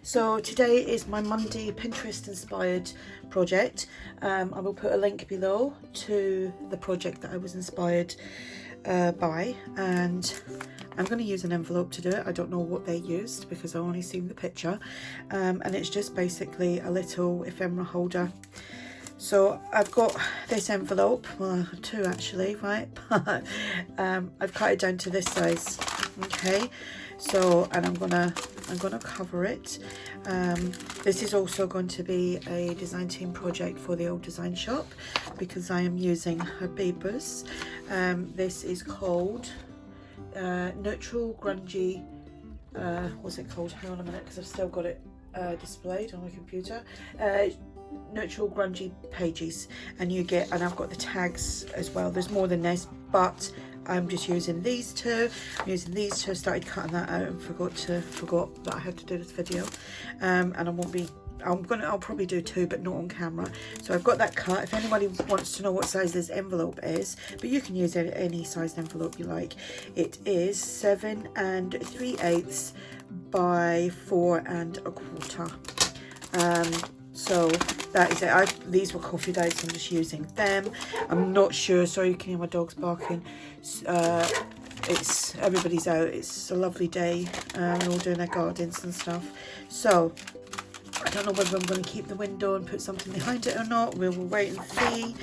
So today is my Monday Pinterest inspired project. I will put a link below to the project that I was inspired by, and I'm going to use an envelope to do it. I don't know what they used because I've only seen the picture, and it's just basically a little ephemera holder. So I've got this envelope, well I have two actually, right? I've cut it down to this size, okay? So, and I'm gonna cover it. This is also going to be a design team project for the old design shop because I am using her papers. This is called Neutral Grungy, what's it called? Hang on a minute because I've still got it displayed on my computer. Neutral Grungy pages, and you get, and I've got the tags as well. There's more than this, but I'm just using these two. I'm using these two. I started cutting that out and forgot that I had to do this video, and I'll probably do two, but not on camera. So I've got that cut. If anybody wants to know what size this envelope is, but you can use any size envelope you like. It is 7 3/8 by 4 1/4. So that is it. These were coffee out, so I'm just using them. I'm not sure, sorry you can hear my dogs barking. Everybody's out, it's a lovely day, we're all doing their gardens and stuff. So I don't know whether I'm going to keep the window and put something behind it or not. We will wait and see.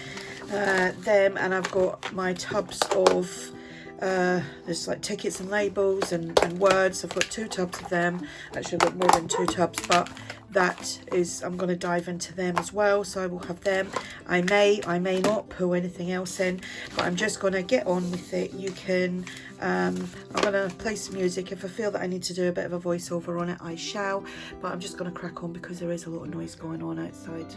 Them, and I've got my tubs of there's like tickets and labels and words. I've got 2 tubs of them. Actually I've got more than 2 tubs, but that is, I'm going to dive into them as well, so I will have them. I may not pull anything else in, but I'm just going to get on with it. You can I'm going to play some music. If I feel that I need to do a bit of a voiceover on it, I shall, but I'm just going to crack on because there is a lot of noise going on outside.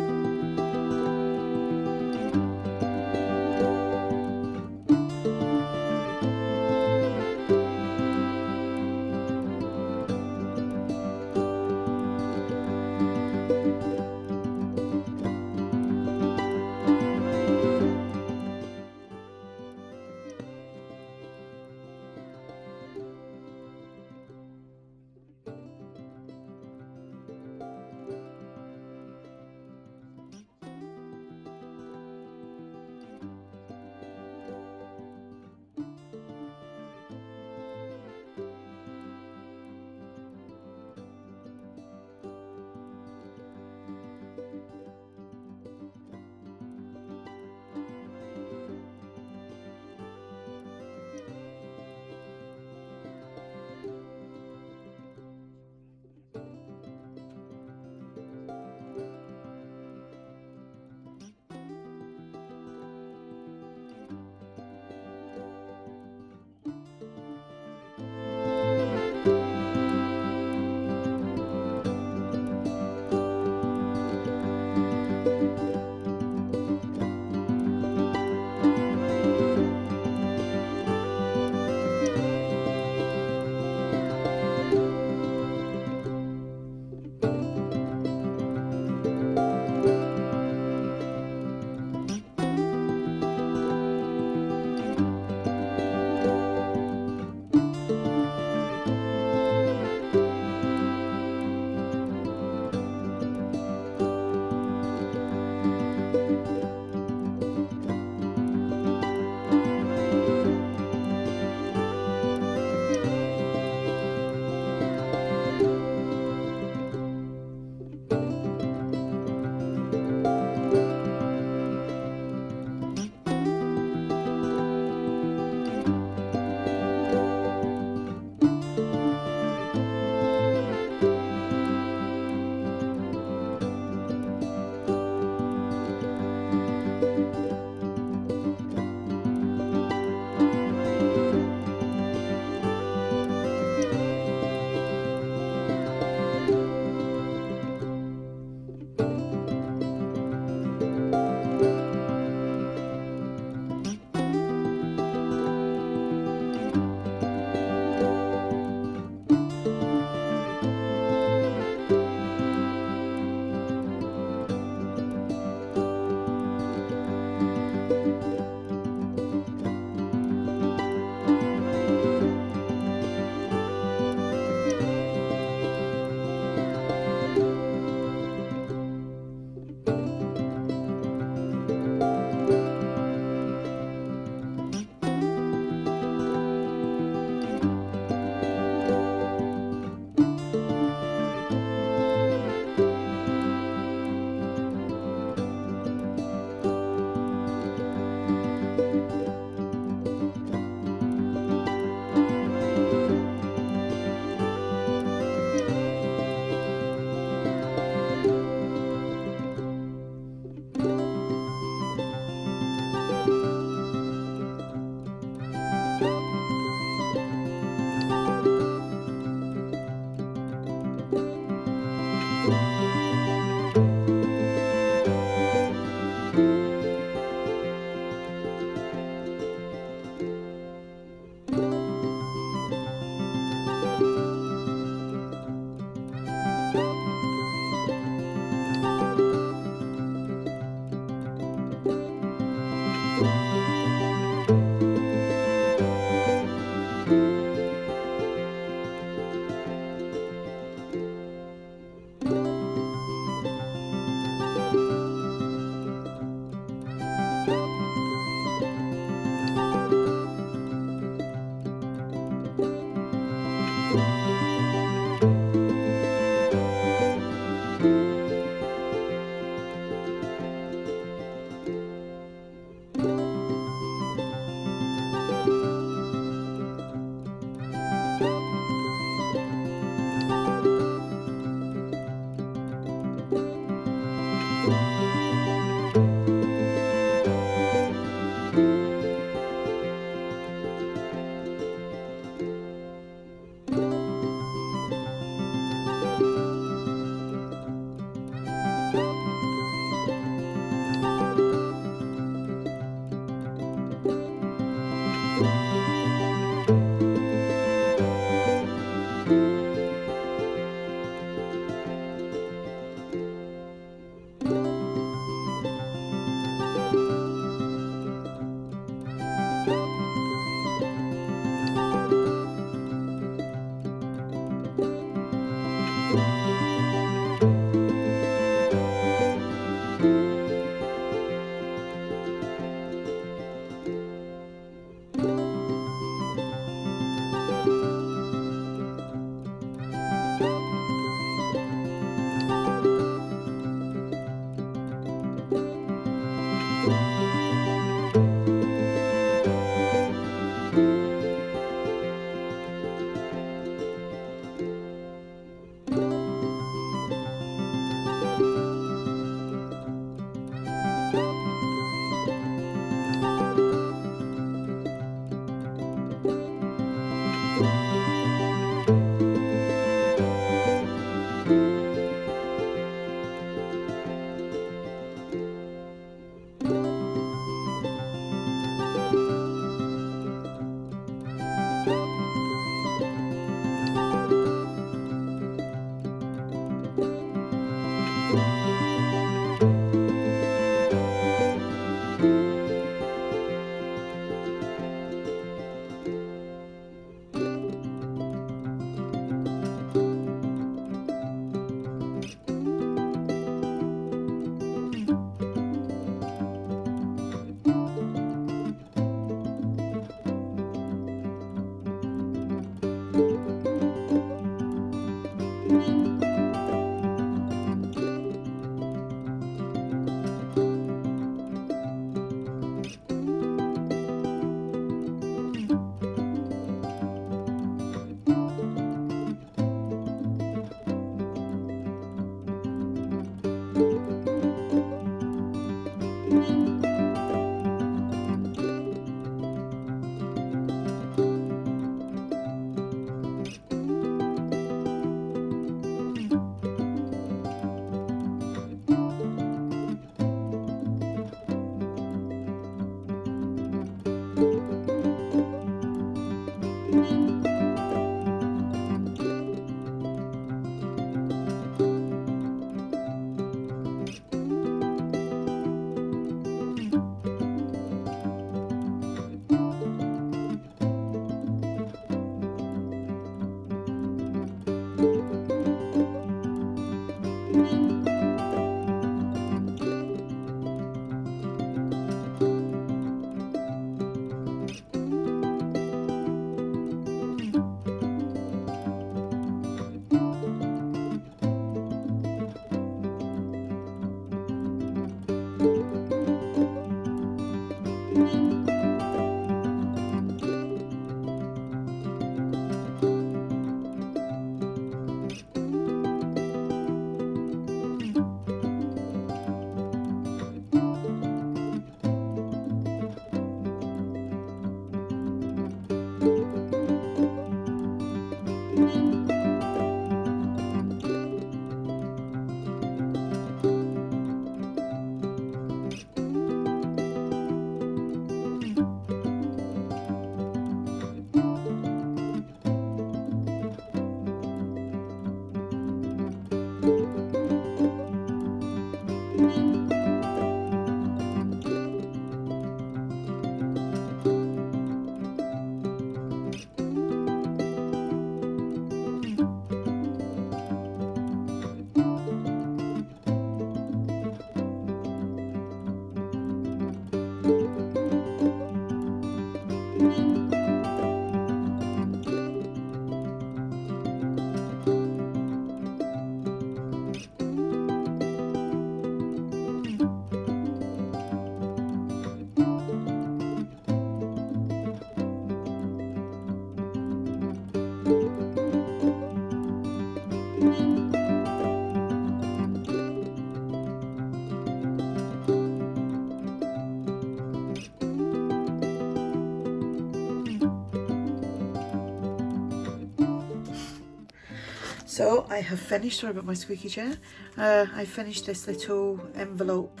So I have finished, sorry about my squeaky chair, I finished this little envelope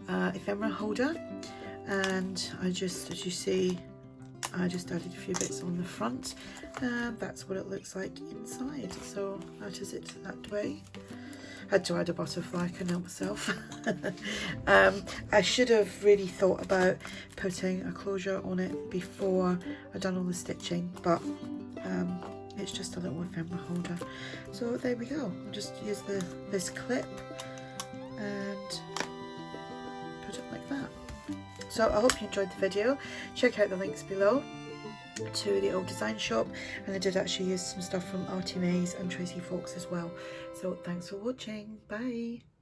ephemera holder, and I just, as you see, I just added a few bits on the front, and that's what it looks like inside. So that is it that way. Had to add a butterfly, I couldn't help myself. I should have really thought about putting a closure on it before I'd done all the stitching, but it's just a little ephemera holder. So there we go. I'll just use this clip and put it like that. So I hope you enjoyed the video. Check out the links below to the old design shop, and I did actually use some stuff from ARTYmaze and Tracie Fox as well. So thanks for watching. Bye.